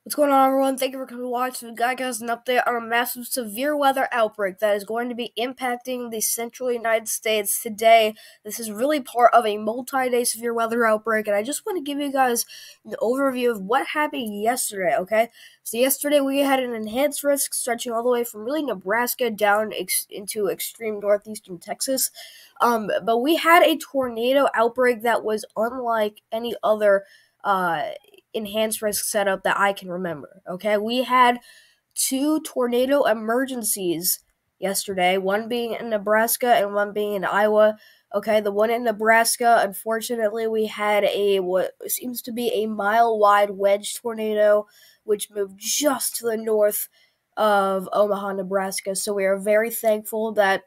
What's going on, everyone? Thank you for coming to watch. We got guys an update on a massive severe weather outbreak that is going to be impacting the central United States today. This is really part of a multi-day severe weather outbreak, and I just want to give you guys an overview of what happened yesterday, okay? So yesterday we had an enhanced risk stretching all the way from really Nebraska down into extreme northeastern Texas. But we had a tornado outbreak that was unlike any other enhanced risk setup that I can remember. Okay, we had two tornado emergencies yesterday, one being in Nebraska and one being in Iowa. Okay, the one in Nebraska, unfortunately, we had what seems to be a mile-wide wedge tornado, which moved just to the north of Omaha, Nebraska. So we are very thankful that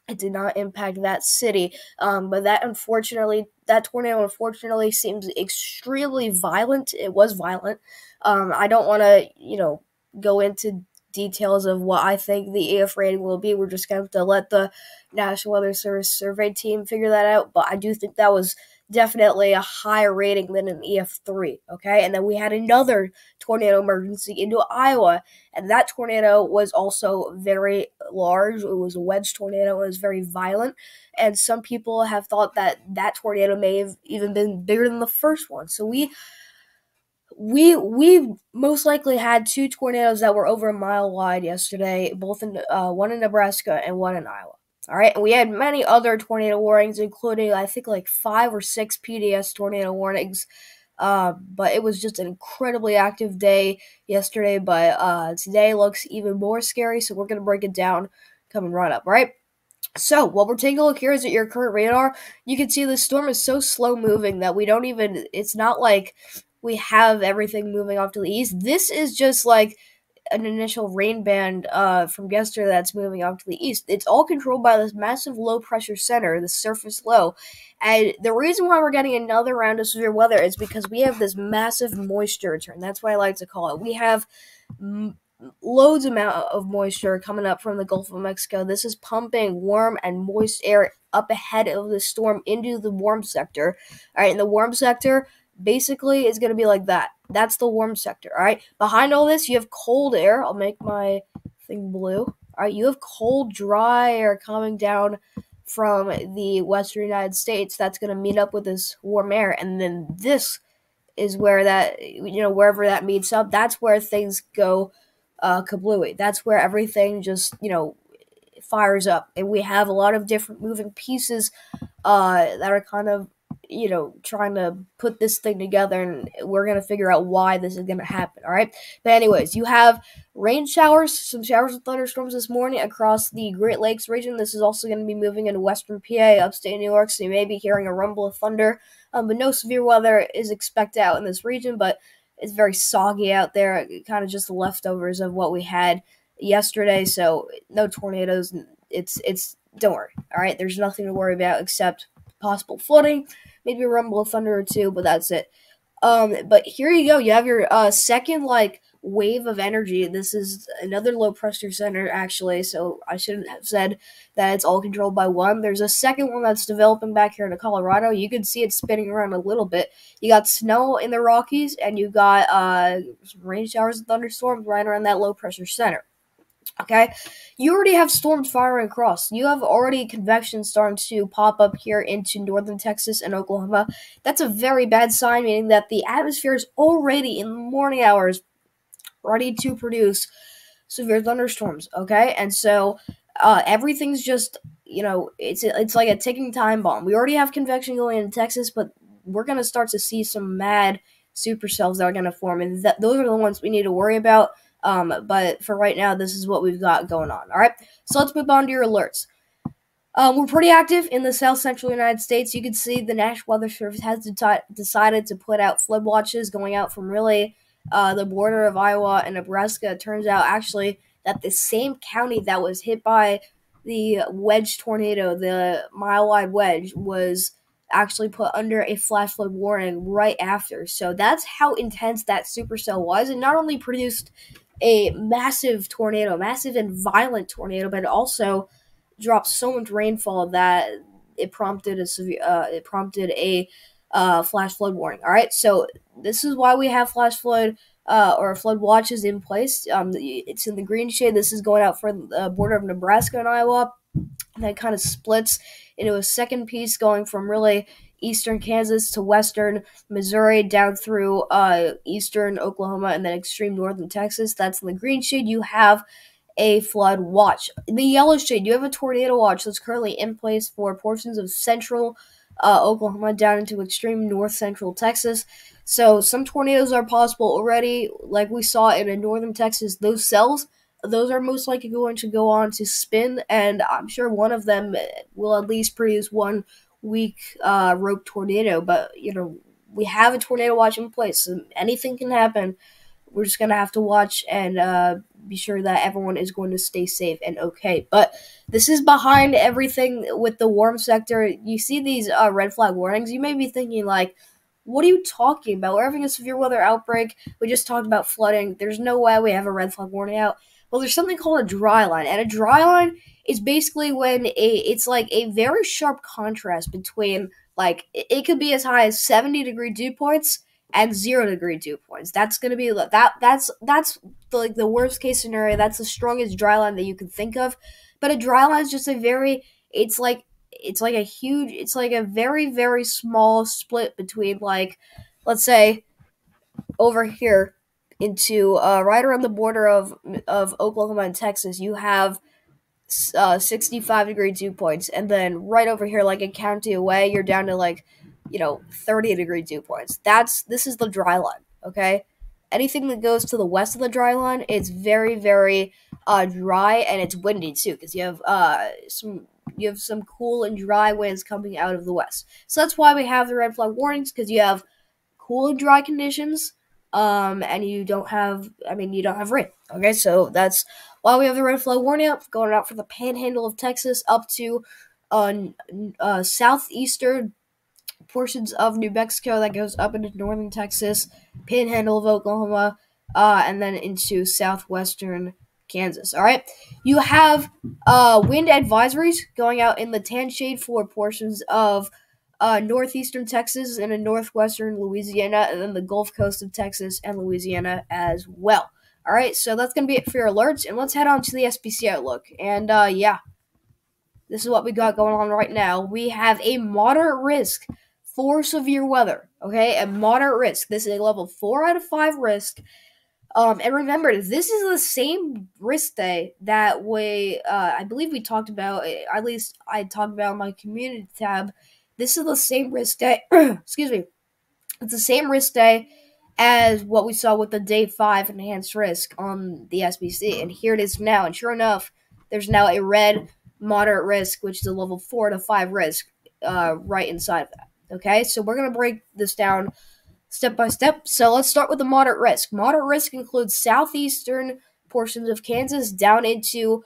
it did not impact that city. But that tornado unfortunately seems extremely violent. It was violent. I don't want to, go into details of what I think the EF rating will be. We're just going to have to let the National Weather Service survey team figure that out. But I do think that was definitely a higher rating than an EF3, okay? And then we had another tornado emergency into Iowa, and that tornado was also very large. It was a wedge tornado. It was very violent, and some people have thought that that tornado may have even been bigger than the first one. So we most likely had two tornadoes that were over a mile wide yesterday, both in one in Nebraska and one in Iowa. All right, and we had many other tornado warnings, including I think like 5 or 6 PDS tornado warnings. But it was just an incredibly active day yesterday. But today looks even more scary, so we're gonna break it down coming right up. All right. So, what we're taking a look here is at your current radar. You can see the storm is so slow moving that we don't even, it's not like we have everything moving off to the east. This is just like an initial rain band from yesterday that's moving off to the east. It's all controlled by this massive low pressure center, the surface low. And the reason why we're getting another round of severe weather is because we have this massive moisture return. That's what I like to call it. We have loads amount of moisture coming up from the Gulf of Mexico. This is pumping warm and moist air up ahead of the storm into the warm sector. All right, and the warm sector basically is going to be like that. That's the warm sector. All right, behind all this, you have cold air. I'll make my thing blue. All right, you have cold, dry air coming down from the western United States. That's going to meet up with this warm air, and then this is where that, wherever that meets up, that's where things go kablooey. That's where everything just, fires up. And we have a lot of different moving pieces that are kind of, trying to put this thing together, and we're going to figure out why this is going to happen, all right? But anyways, you have rain showers, some showers and thunderstorms this morning across the Great Lakes region. This is also going to be moving into western PA, upstate New York, so you may be hearing a rumble of thunder, but no severe weather is expected out in this region, but it's very soggy out there, kind of just the leftovers of what we had yesterday, so no tornadoes. It's don't worry, all right? There's nothing to worry about except possible flooding, maybe a rumble of thunder or two, but that's it. But here you go. You have your second wave of energy. This is another low pressure center, actually, so I shouldn't have said that it's all controlled by one. There's a second one that's developing back here in Colorado. You can see it spinning around a little bit. You got snow in the Rockies, and you got rain showers and thunderstorms right around that low pressure center. Okay, you already have storms firing across. You have already convection starting to pop up here into northern Texas and Oklahoma. That's a very bad sign, meaning that the atmosphere is already in the morning hours ready to produce severe thunderstorms. Okay, and so everything's just, it's like a ticking time bomb. We already have convection going into Texas, but we're gonna start to see some mad supercells that are gonna form, and those are the ones we need to worry about. But for right now, this is what we've got going on. All right, so let's move on to your alerts. We're pretty active in the south central United States. You can see the National Weather Service has decided to put out flood watches going out from really the border of Iowa and Nebraska. It turns out actually that the same county that was hit by the wedge tornado, the mile-wide wedge, was actually put under a flash flood warning right after. So that's how intense that supercell was. It not only produced a massive tornado, massive and violent tornado, but it also dropped so much rainfall that it prompted a flash flood warning. All right, so this is why we have flash flood or a flood watch is in place. It's in the green shade. This is going out for the border of Nebraska and Iowa. And that kind of splits into a second piece going from really eastern Kansas to western Missouri down through eastern Oklahoma and then extreme northern Texas. That's in the green shade. You have a flood watch. In the yellow shade, you have a tornado watch that's currently in place for portions of central Oklahoma down into extreme north central Texas. So some tornadoes are possible already, like we saw in northern Texas. Those cells, those are most likely going to go on to spin, and I'm sure one of them will at least produce one weak rope tornado. But we have a tornado watch in place, so anything can happen. We're just gonna have to watch and be sure that everyone is going to stay safe and okay. But this is behind everything with the warm sector. You see these red flag warnings. You may be thinking like, what are you talking about? We're having a severe weather outbreak. We just talked about flooding. There's no way we have a red flag warning out. Well, there's something called a dry line, and a dry line is basically when it's like a very sharp contrast between, like, it could be as high as 70-degree dew points and 0-degree dew points. That's gonna be that's like the worst case scenario. That's the strongest dry line that you can think of. But a dry line is just a very it's like a very very small split between, like, let's say over here into right around the border of Oklahoma and Texas. You have 65-degree dew points, and then right over here, like a county away, you're down to like 30-degree dew points. This is the dry line. Okay, anything that goes to the west of the dry line, it's very very dry, and it's windy too, because you have some cool and dry winds coming out of the west. So that's why we have the red flag warnings, because you have cool and dry conditions, and you don't have rain. Okay, so that's why we have the red flag warning up, going out for the panhandle of Texas up to southeastern portions of New Mexico that goes up into northern Texas, panhandle of Oklahoma, and then into southwestern Kansas. All right, you have wind advisories going out in the tan shade for portions of northeastern Texas and in northwestern Louisiana, and then the Gulf Coast of Texas and Louisiana as well. All right, so that's going to be it for your alerts, and let's head on to the SPC outlook. And yeah, this is what we got going on right now. We have a moderate risk for severe weather, okay? A moderate risk. This is a level 4 out of 5 risk. And remember, this is the same risk day that I believe we talked about, at least I talked about in my community tab. This is the same risk day, excuse me, it's the same risk day as what we saw with the day 5 enhanced risk on the SBC. And here it is now. And sure enough, there's now a red moderate risk, which is a level 4 to 5 risk right inside of that. Okay, so we're going to break this down step by step. So let's start with the moderate risk. Moderate risk includes southeastern portions of Kansas down into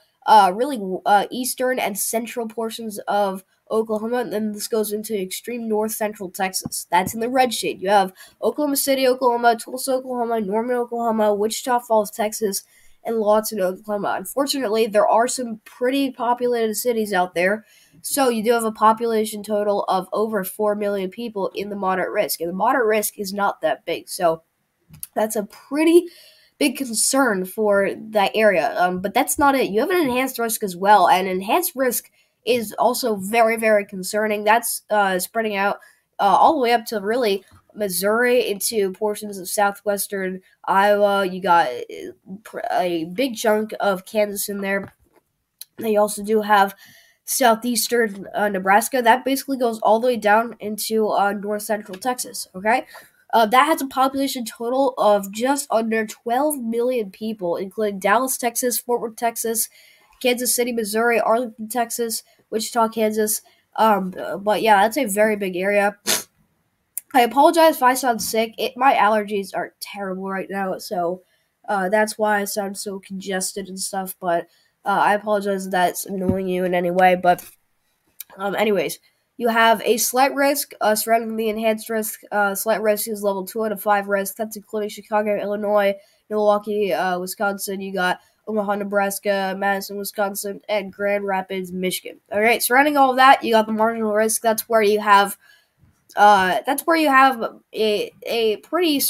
eastern and central portions of Oklahoma, and then this goes into extreme north central Texas. That's in the red shade. You have Oklahoma City, Oklahoma, Tulsa, Oklahoma, Norman, Oklahoma, Wichita Falls, Texas, and Lawton, Oklahoma. Unfortunately, there are some pretty populated cities out there, so you do have a population total of over 4 million people in the moderate risk, and the moderate risk is not that big, so that's a pretty big concern for that area. But that's not it. You have an enhanced risk as well, and enhanced risk is also very, very concerning. That's spreading out all the way up to really Missouri into portions of southwestern Iowa. You got a big chunk of Kansas in there. They also do have southeastern Nebraska. That basically goes all the way down into north central Texas. Okay, that has a population total of just under 12 million people, including Dallas, Texas, Fort Worth, Texas, Kansas City, Missouri, Arlington, Texas, Wichita, Kansas. But yeah, that's a very big area. I apologize if I sound sick. My allergies are terrible right now, so that's why I sound so congested and stuff. But I apologize if that's annoying you in any way. But anyways, you have a slight risk surrounding the enhanced risk. Slight risk is level 2 out of 5 risk. That's including Chicago, Illinois, Milwaukee, Wisconsin. You got Omaha, Nebraska, Madison, Wisconsin, and Grand Rapids, Michigan. All right, surrounding all of that, you got the marginal risk. That's where you have that's where you have a pretty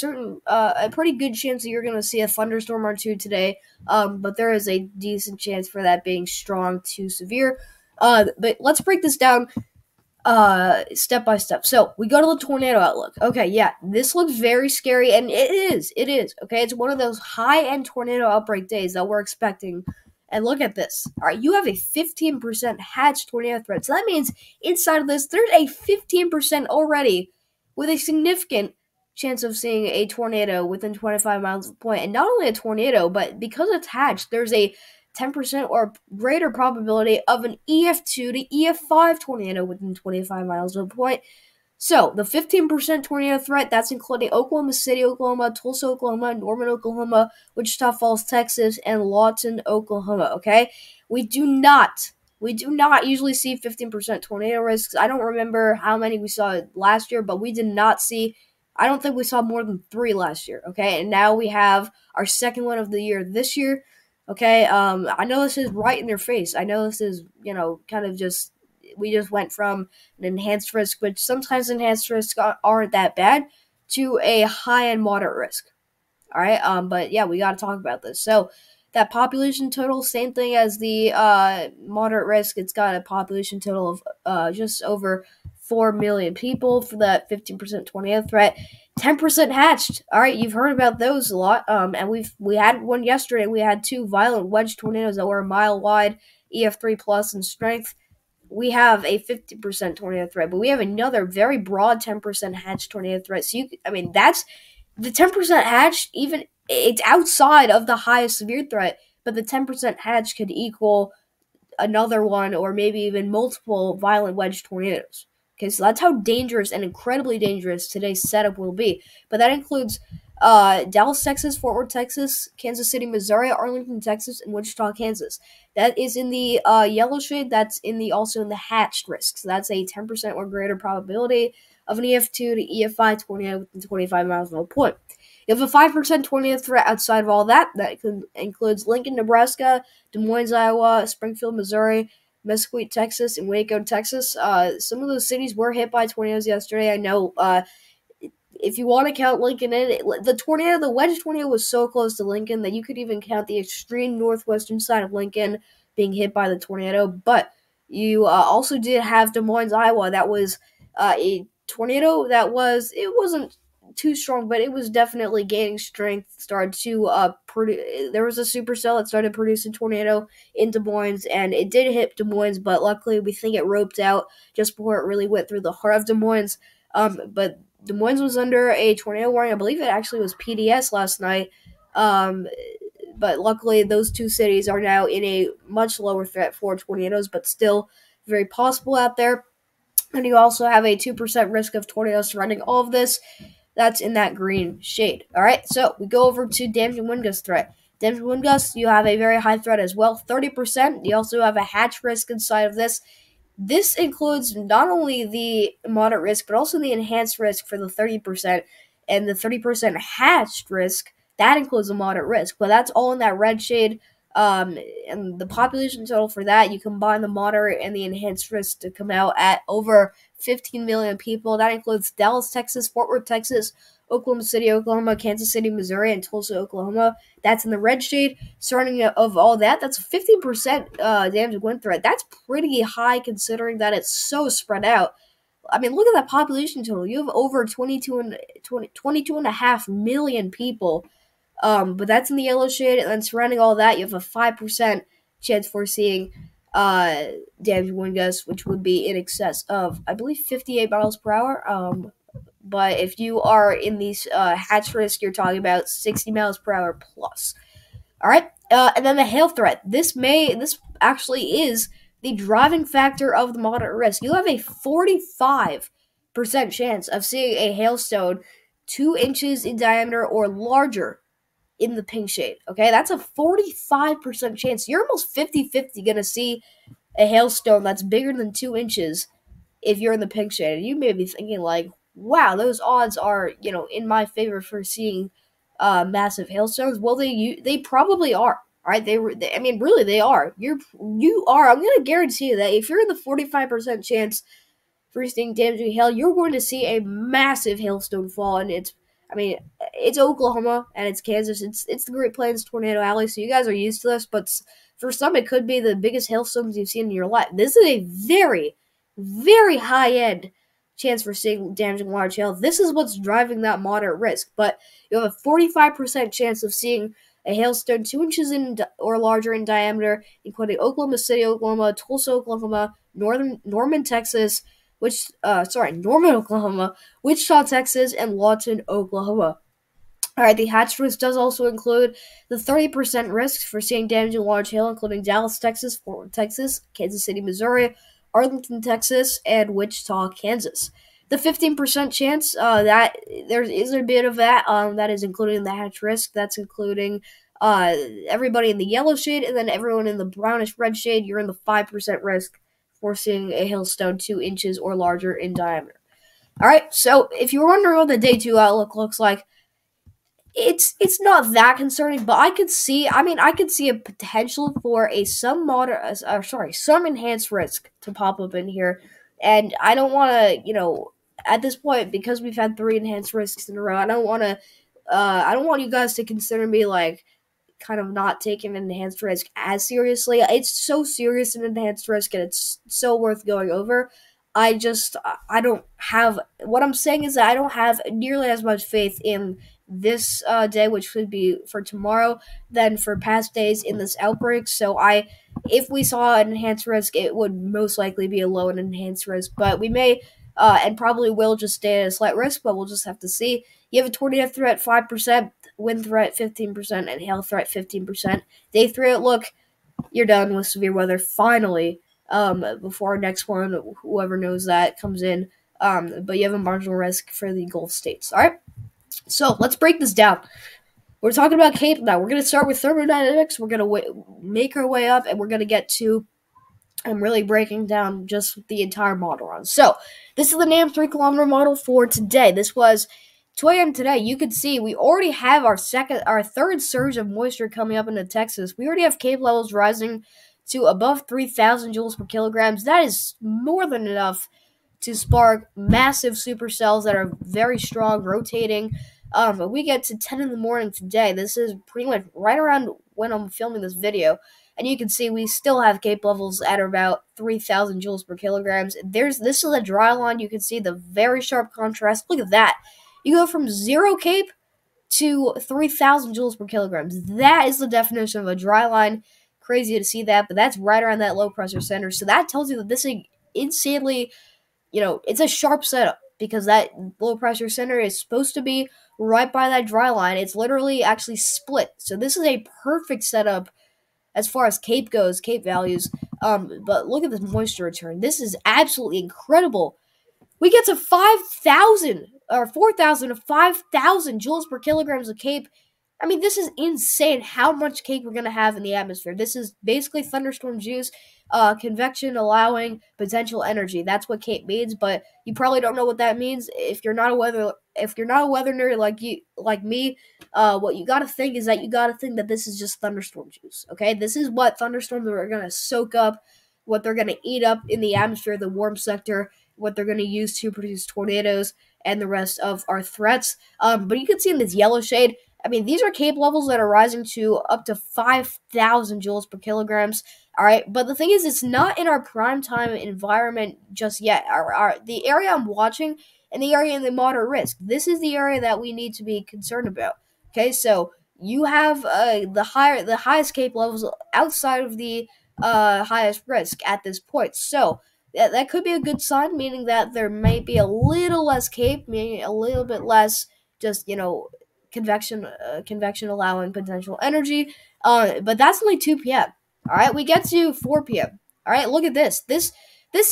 a pretty good chance that you're going to see a thunderstorm or two today. But there is a decent chance for that being strong to severe. But let's break this down step by step. So we go to the tornado outlook. Okay, yeah, this looks very scary, and it is. Okay, it's one of those high-end tornado outbreak days that we're expecting. And look at this. All right, you have a 15% hatched tornado threat. So that means inside of this, there's a 15% already with a significant chance of seeing a tornado within 25 miles of the point. And not only a tornado, but because it's hatched, there's a 10% or greater probability of an EF2 to EF5 tornado within 25 miles of the point. So, the 15% tornado threat, that's including Oklahoma City, Oklahoma, Tulsa, Oklahoma, Norman, Oklahoma, Wichita Falls, Texas, and Lawton, Oklahoma, okay? We do not usually see 15% tornado risks. I don't remember how many we saw last year, but we did not see, I don't think we saw more than 3 last year, okay? And now we have our second one of the year this year. Okay, I know this is right in their face. I know this is, kind of just, we just went from an enhanced risk, which sometimes enhanced risks aren't that bad, to a high and moderate risk. All right, but yeah, we got to talk about this. So that population total, same thing as the moderate risk. It's got a population total of just over 4 million people for that 15% tornado threat. 10% hatched. All right, you've heard about those a lot. And we had one yesterday. We had 2 violent wedge tornadoes that were a mile wide, EF3 plus in strength. We have a 50% tornado threat, but we have another very broad 10% hatched tornado threat. So that's the 10% hatched. Even it's outside of the highest severe threat, but the 10% hatched could equal another one or maybe even multiple violent wedge tornadoes. Okay, so that's how dangerous and incredibly dangerous today's setup will be. But that includes Dallas, Texas, Fort Worth, Texas, Kansas City, Missouri, Arlington, Texas, and Wichita, Kansas. That is in the yellow shade. That's also in the hatched risk. So that's a 10% or greater probability of an EF2 to EF5 tornado within 25 miles of a point. You have a 5% tornado threat outside of all that. That includes Lincoln, Nebraska, Des Moines, Iowa, Springfield, Missouri, Mesquite, Texas, and Waco, Texas. Some of those cities were hit by tornadoes yesterday. I know if you want to count Lincoln in, the wedge tornado was so close to Lincoln that you could even count the extreme northwestern side of Lincoln being hit by the tornado. But you also did have Des Moines, Iowa. That was a tornado that it wasn't too strong, but it was definitely gaining strength. Started to there was a supercell that started producing tornado in Des Moines, and it did hit Des Moines, but luckily we think it roped out just before it really went through the heart of Des Moines. But Des Moines was under a tornado warning. I believe it actually was PDS last night. But luckily those 2 cities are now in a much lower threat for tornadoes, but still very possible out there. And you also have a 2% risk of tornadoes surrounding all of this. That's in that green shade. All right, so we go over to damaging wind gust threat. Damaging wind gusts, you have a very high threat as well, 30%. You also have a hatch risk inside of this. This includes not only the moderate risk, but also the enhanced risk for the 30%. And the 30% hatched risk, that includes the moderate risk. But that's all in that red shade. And the population total for that, you combine the moderate and the enhanced risk to come out at over 15 million people. That includes Dallas, Texas, Fort Worth, Texas, Oklahoma City, Oklahoma, Kansas City, Missouri, and Tulsa, Oklahoma. That's in the red shade. Surrounding of all that, that's 15% damage wind threat. That's pretty high considering that it's so spread out. I mean, look at that population total. You have over 22.5 million people. But that's in the yellow shade, and then surrounding all that, you have a 5% chance for seeing damaging wind gusts, which would be in excess of, I believe, 58 miles per hour. But if you are in these hatch risk, you're talking about 60 miles per hour plus. All right, and then the hail threat. This actually is the driving factor of the moderate risk. You have a 45% chance of seeing a hailstone 2 inches in diameter or larger in the pink shade. Okay, that's a 45% chance. You're almost 50-50 going to see a hailstone that's bigger than 2 inches if you're in the pink shade. And you may be thinking like, wow, those odds are, in my favor for seeing massive hailstones. Well, they probably are. All right, really, they are. You are. I'm going to guarantee you that if you're in the 45% chance for seeing damaging hail, you're going to see a massive hailstone fall, and it's Oklahoma and it's Kansas. It's the Great Plains Tornado Alley, so you guys are used to this. But for some, it could be the biggest hailstones you've seen in your life. This is a very, very high end chance for seeing damaging large hail. This is what's driving that moderate risk. But you have a 45% chance of seeing a hailstone 2 inches or larger in diameter, including Oklahoma City, Oklahoma, Tulsa, Oklahoma, Norman, Texas, Norman, Oklahoma, Wichita, Texas, and Lawton, Oklahoma. All right, the hatch risk does also include the 30% risk for seeing damaging large hail, including Dallas, Texas, Fort Worth, Texas, Kansas City, Missouri, Arlington, Texas, and Wichita, Kansas. The 15% chance that there is a bit of that that is including the hatch risk. That's including everybody in the yellow shade, and then everyone in the brownish red shade. You're in the 5% risk for seeing a hailstone 2 inches or larger in diameter. All right, so if you're wondering what the day 2 outlook looks like, it's not that concerning, but I could see a potential for some enhanced risk to pop up in here, and I don't want to, at this point, because we've had 3 enhanced risks in a row, I don't want you guys to consider me like kind of not taking an enhanced risk as seriously. It's so serious an enhanced risk, and it's so worth going over. I don't have, what I'm saying is that I don't have nearly as much faith in this day, which would be for tomorrow, than for past days in this outbreak. So if we saw an enhanced risk, it would most likely be a low and enhanced risk, but we may and probably will just stay at a slight risk, but we'll just have to see. You have a tornado threat 5%, wind threat 15%, and hail threat 15%. Day 3 outlook, you're done with severe weather finally. Before our next one, whoever knows that comes in. But you have a marginal risk for the Gulf states. All right. So let's break this down. We're talking about Cape now. We're going to start with thermodynamics. We're going to make our way up, and we're going to get to I'm really breaking down just the entire model run. So this is the NAM 3-kilometer model for today. This was 2 a.m. today. You could see we already have our third surge of moisture coming up into Texas. We already have Cape levels rising to above 3,000 joules per kilograms. That is more than enough to spark massive supercells that are very strong, rotating. We get to 10 in the morning today. This is pretty much right around when I'm filming this video. And you can see we still have Cape levels at about 3,000 joules per kilograms. This is a dry line. You can see the very sharp contrast. Look at that. You go from 0 Cape to 3,000 joules per kilograms. That is the definition of a dry line. Crazy to see that, but that's right around that low pressure center. So that tells you that this is insanely, it's a sharp setup, because that low pressure center is supposed to be right by that dry line. It's literally actually split. So this is a perfect setup as far as Cape goes, Cape values. But look at this moisture return. This is absolutely incredible. We get to 4,000 to 5,000 joules per kilograms of Cape. I mean, this is insane how much Cape we're going to have in the atmosphere. This is basically thunderstorm juice, convection allowing potential energy. That's what Cape means, but you probably don't know what that means. If you're not a weather nerd like me, what you got to think is that this is just thunderstorm juice. Okay, this is what thunderstorms are going to soak up, what they're going to eat up in the atmosphere, the warm sector, what they're going to use to produce tornadoes and the rest of our threats. But you can see in this yellow shade, I mean, these are Cape levels that are rising to up to 5,000 joules per kilograms. All right, but the thing is, it's not in our prime time environment just yet. The area I'm watching and the area in the moderate risk, this is the area that we need to be concerned about. Okay, so you have the highest Cape levels outside of the highest risk at this point. So that could be a good sign, meaning that there may be a little less Cape, meaning a little bit less just, convection allowing potential energy. But that's only 2 p.m. All right, we get to 4 p.m. All right, look at this. This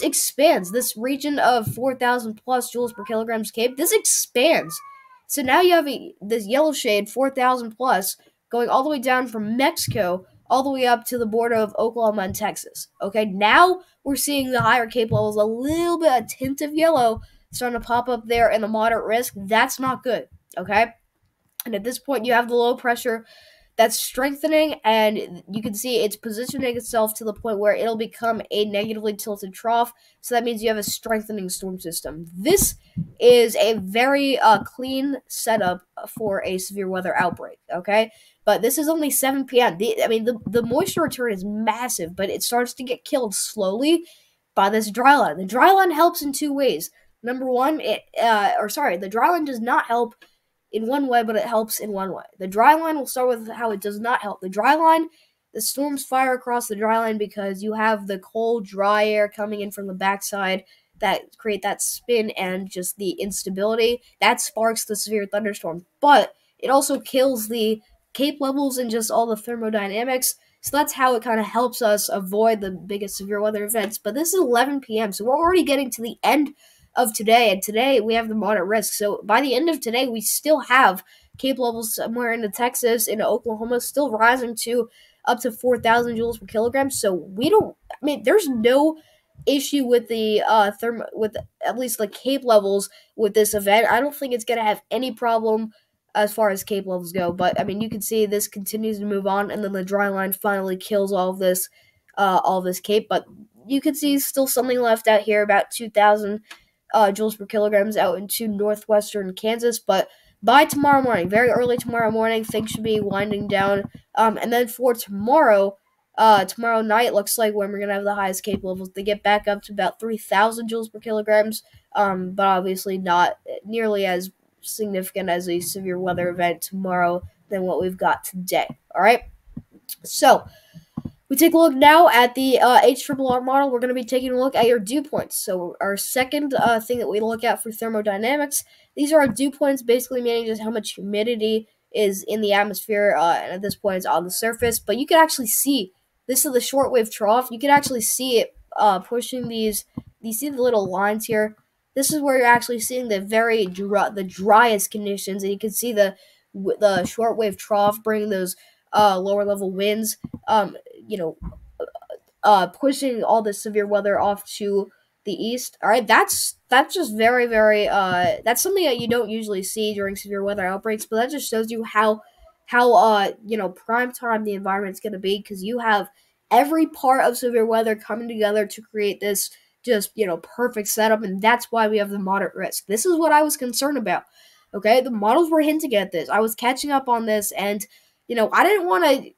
expands. This region of 4,000 plus joules per kilograms Cape, this expands. So now you have this yellow shade, 4,000 plus, going all the way down from Mexico all the way up to the border of Oklahoma and Texas. Okay, now we're seeing the higher Cape levels, a tint of yellow starting to pop up there in the moderate risk. That's not good. Okay, and at this point you have the low pressure that's strengthening, and you can see it's positioning itself to the point where it'll become a negatively tilted trough. So that means you have a strengthening storm system. This is a very clean setup for a severe weather outbreak. Okay, but this is only 7 p.m. The moisture return is massive, but it starts to get killed slowly by this dry line. The dry line helps in two ways. Number one, the dry line does not help in one way, but it helps in one way. The dry line, will start with how it does not help. The dry line, the storms fire across the dry line because you have the cold, dry air coming in from the backside that create that spin and just the instability. That sparks the severe thunderstorm. But it also kills the cape levels and just all the thermodynamics. So that's how it kind of helps us avoid the biggest severe weather events. But this is 11 p.m., so we're already getting to the end of today, and today we have the moderate risk. So by the end of today, we still have cape levels somewhere into Texas, into Oklahoma, still rising to up to 4,000 joules per kilogram. So there's no issue with the with at least the cape levels with this event. I don't think it's gonna have any problem as far as cape levels go. But you can see this continues to move on, and then the dry line finally kills all of this cape. But you can see still something left out here, about 2,000 joules per kilograms out into northwestern Kansas. But by tomorrow morning, very early tomorrow morning, things should be winding down. And then for tomorrow night, looks like when we're going to have the highest cape levels. They get back up to about 3,000 joules per kilograms, but obviously not nearly as significant as a severe weather event tomorrow than what we've got today. All right? So we take a look now at the HRRR model. We're going to be taking a look at your dew points. So our second thing that we look at for thermodynamics, these are our dew points, basically meaning just how much humidity is in the atmosphere, and at this point it's on the surface. But you can actually see, this is the shortwave trough. You can actually see it pushing these. You see the little lines here? This is where you're actually seeing the the driest conditions, and you can see the shortwave trough bringing those lower level winds. Pushing all the severe weather off to the east. All right, that's just very, very. That's something that you don't usually see during severe weather outbreaks, but that just shows you how prime time the environment's going to be, because you have every part of severe weather coming together to create this just perfect setup, and that's why we have the moderate risk. This is what I was concerned about. Okay, the models were hinting at this. I was catching up on this, and I didn't want to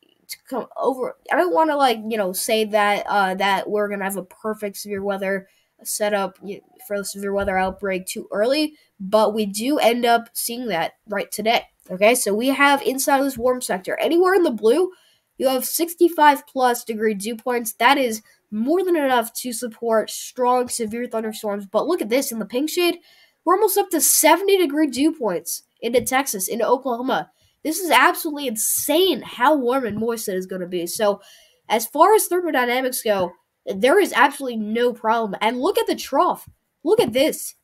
come over. I don't want to say that that we're gonna have a perfect severe weather setup for the severe weather outbreak too early, but we do end up seeing that right today. Okay, so we have inside of this warm sector, anywhere in the blue, you have 65 plus degree dew points. That is more than enough to support strong severe thunderstorms. But look at this in the pink shade, we're almost up to 70 degree dew points into Texas, into Oklahoma. This is absolutely insane how warm and moist it is going to be. So as far as thermodynamics go, there is absolutely no problem. And look at the trough. Look at this.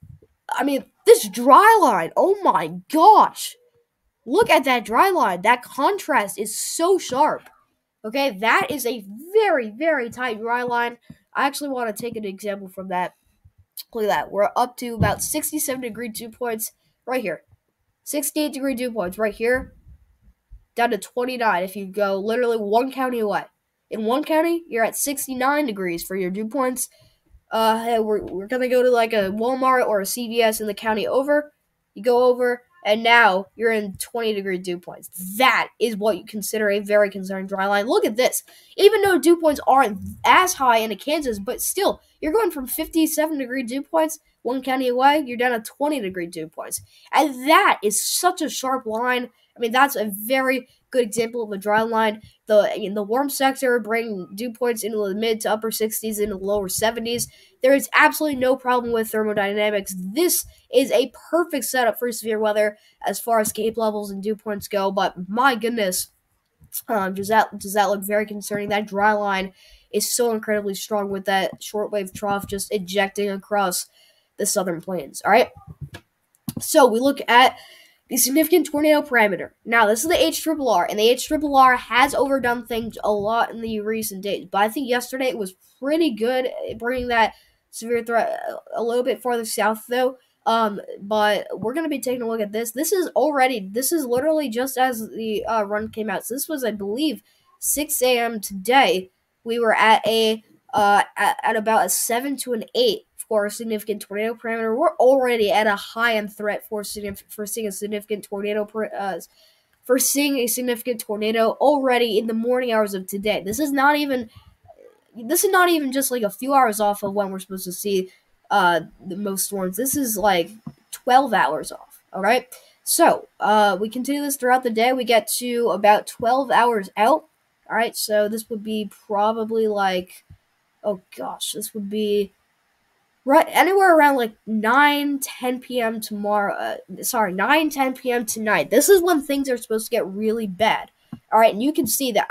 This dry line. Oh my gosh. Look at that dry line. That contrast is so sharp. Okay, that is a very, very tight dry line. I actually want to take an example from that. Look at that. We're up to about 67 degree dew points right here. 68 degree dew points right here. Down to 29 if you go literally one county away. In one county, you're at 69 degrees for your dew points. We're going to go to like a Walmart or a CVS in the county over. You go over, and now you're in 20 degree dew points. That is what you consider a very concerning dry line. Look at this. Even though dew points aren't as high in Kansas, but still, you're going from 57 degree dew points one county away, you're down to 20 degree dew points. And that is such a sharp line. That's a very good example of a dry line. In the warm sector, bring dew points into the mid to upper 60s, into the lower 70s. There is absolutely no problem with thermodynamics. This is a perfect setup for severe weather as far as cape levels and dew points go. But my goodness, does that look very concerning? That dry line is so incredibly strong with that shortwave trough just ejecting across the southern plains. All right, so we look at the significant tornado parameter. Now, this is the HRRR, and the HRRR has overdone things a lot in the recent days. But I think yesterday it was pretty good at bringing that severe threat a little bit farther south, though. But we're gonna be taking a look at this. This is literally just as the run came out. So this was, I believe, 6 a.m. today. We were at at about a 7 to an 8 for a significant tornado parameter. We're already at a high end threat for seeing a significant tornado already in the morning hours of today. This is not even just like a few hours off of when we're supposed to see the most storms. This is like 12 hours off. All right. So we continue this throughout the day. We get to about 12 hours out. All right. So this would be probably like, oh gosh, this would be right anywhere around like 9-10 p.m. tomorrow. 9-10 p.m. tonight. This is when things are supposed to get really bad. All right, and you can see that.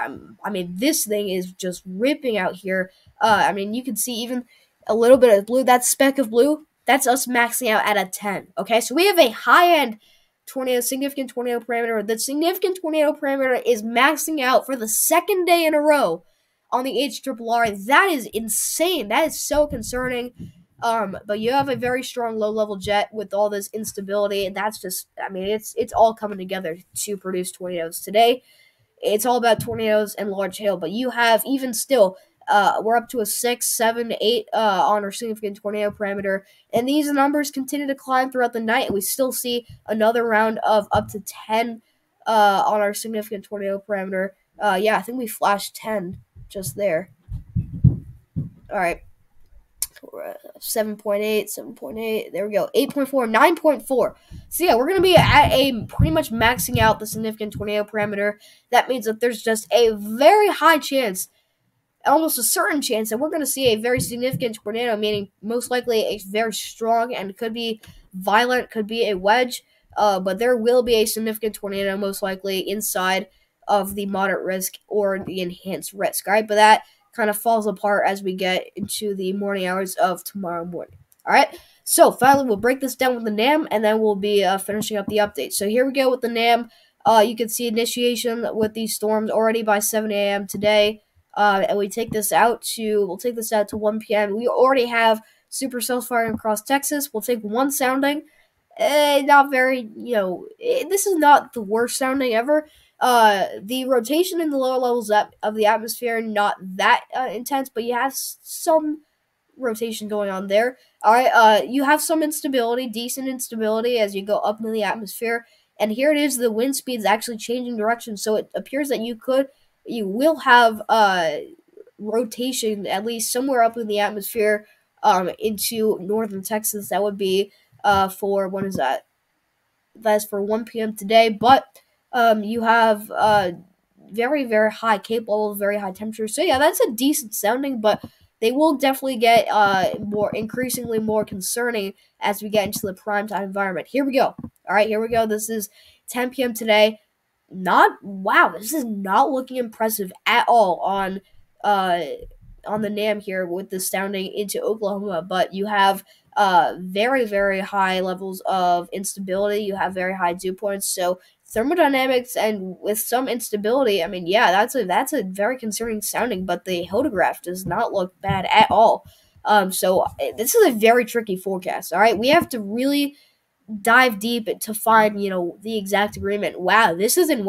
This thing is just ripping out here. You can see even a little bit of blue. That speck of blue, that's us maxing out at a 10. Okay, so we have a high-end significant tornado parameter. The significant tornado parameter is maxing out for the second day in a row on the HRRR. That is insane. That is so concerning. But you have a very strong low-level jet with all this instability, and that's just, it's all coming together to produce tornadoes today. It's all about tornadoes and large hail, but you have, even still, we're up to a 6, 7, 8 on our significant tornado parameter, and these numbers continue to climb throughout the night, and we still see another round of up to 10 on our significant tornado parameter. I think we flashed 10 just there. All right. 7.8, there we go, 8.4, 9.4. So yeah, we're going to be at a pretty much maxing out the significant tornado parameter. That means that there's just a very high chance, almost a certain chance, that we're going to see a very significant tornado, meaning most likely a very strong and could be violent, could be a wedge, but there will be a significant tornado most likely inside of the moderate risk or the enhanced risk, all right? But that kind of falls apart as we get into the morning hours of tomorrow morning. All right, so finally we'll break this down with the NAM, and then we'll be finishing up the update. So here we go with the NAM. You can see initiation with these storms already by 7 a.m. today, and we'll take this out to 1 p.m. We already have supercells firing across Texas. We'll take one sounding. Not very, this is not the worst sounding ever. The rotation in the lower levels of the atmosphere, not that intense, but you have some rotation going on there. All right, you have some instability, decent instability as you go up into the atmosphere, and here it is. The wind speed is actually changing direction, so it appears that you will have rotation at least somewhere up in the atmosphere into northern Texas. That would be for, when is that? That's for 1 p.m. today, but you have very, very high cape levels, very high temperatures. So yeah, that's a decent sounding, but they will definitely get increasingly more concerning as we get into the primetime environment. Here we go. All right, here we go. This is 10 p.m. today. This is not looking impressive at all on the NAM here with the sounding into Oklahoma, but you have very, very high levels of instability. You have very high dew points, so thermodynamics and with some instability, that's a very concerning sounding, but the hodograph does not look bad at all. So this is a very tricky forecast. All right, we have to really dive deep to find, the exact agreement. Wow, this is in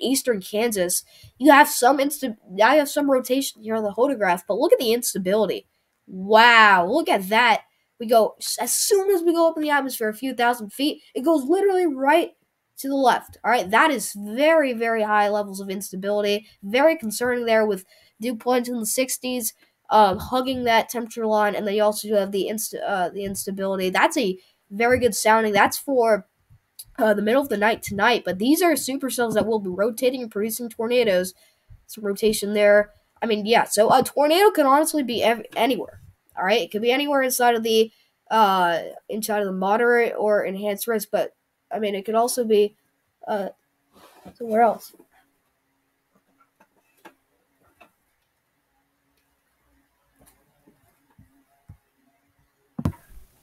eastern Kansas. I have some rotation here on the hodograph, but look at the instability. Wow, look at that. We go, as soon as we go up in the atmosphere a few thousand feet, it goes literally right to the left. All right, that is very, very high levels of instability. Very concerning there, with dew points in the 60s, hugging that temperature line, and then you also have the instability. That's a very good sounding. That's for the middle of the night tonight, but these are supercells that will be rotating and producing tornadoes. Some rotation there. So a tornado can honestly be anywhere. All right, it could be anywhere inside of the moderate or enhanced risk, but it could also be somewhere else.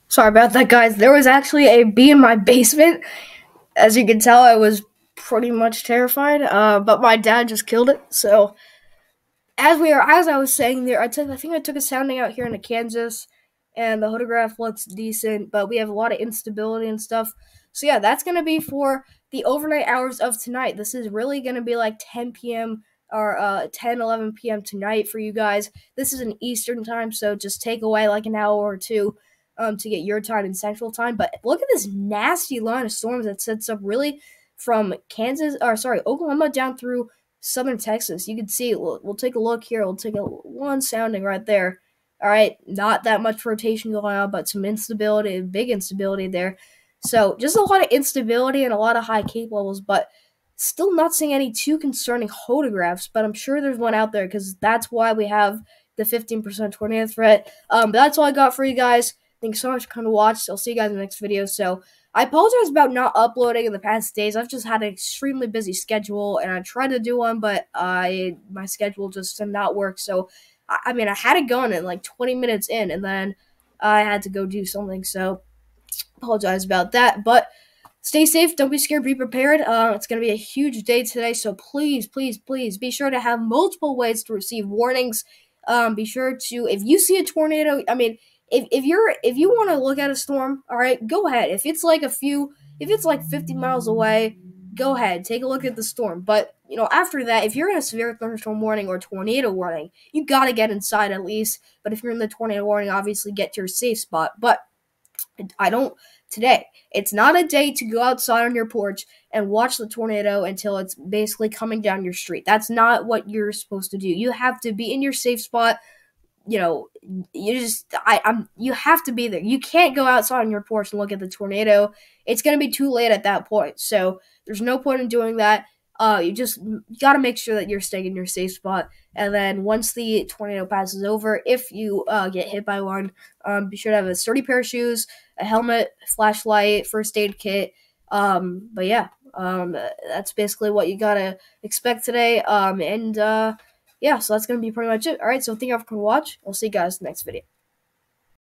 Sorry about that, guys. There was actually a bee in my basement. As you can tell, I was pretty much terrified, but my dad just killed it. So as I was saying there, I think I took a sounding out here in Kansas. and the photograph looks decent, but we have a lot of instability and stuff. So yeah, that's gonna be for the overnight hours of tonight. This is really gonna be like 10 p.m. or 10, 11 p.m. tonight for you guys. This is an Eastern time, so just take away like an hour or two to get your time in Central time. But look at this nasty line of storms that sets up really from Oklahoma down through southern Texas. You can see, we'll take a look here. We'll take one sounding right there. All right, not that much rotation going on, but some instability, big instability there. So just a lot of instability and a lot of high cape levels, but still not seeing any too concerning photographs. But I'm sure there's one out there because that's why we have the 15% tornado threat. But that's all I got for you guys. Thanks so much for coming to watch. I'll see you guys in the next video. So I apologize about not uploading in the past days. I've just had an extremely busy schedule, and I tried to do one, but my schedule just did not work. So I mean, I had it going in like 20 minutes in, and then I had to go do something. So apologize about that, but stay safe. Don't be scared. Be prepared. It's going to be a huge day today, so please, please, please be sure to have multiple ways to receive warnings. Be sure to, if you see a tornado, I mean, if you want to look at a storm, all right, go ahead. If it's like 50 miles away, go ahead, take a look at the storm. But after that, if you're in a severe thunderstorm warning or tornado warning, you gotta get inside at least. But if you're in the tornado warning, obviously get to your safe spot. But I don't today. It's not a day to go outside on your porch and watch the tornado until it's basically coming down your street. That's not what you're supposed to do. You have to be in your safe spot. You have to be there. You can't go outside on your porch and look at the tornado. It's going to be too late at that point. So there's no point in doing that. You got to make sure that you're staying in your safe spot. And then once the tornado passes over, if you get hit by one, be sure to have a sturdy pair of shoes, a helmet, flashlight, first aid kit. But yeah, that's basically what you got to expect today. Yeah, so that's going to be pretty much it. All right, so thank you all for coming to watch. I'll see you guys in the next video.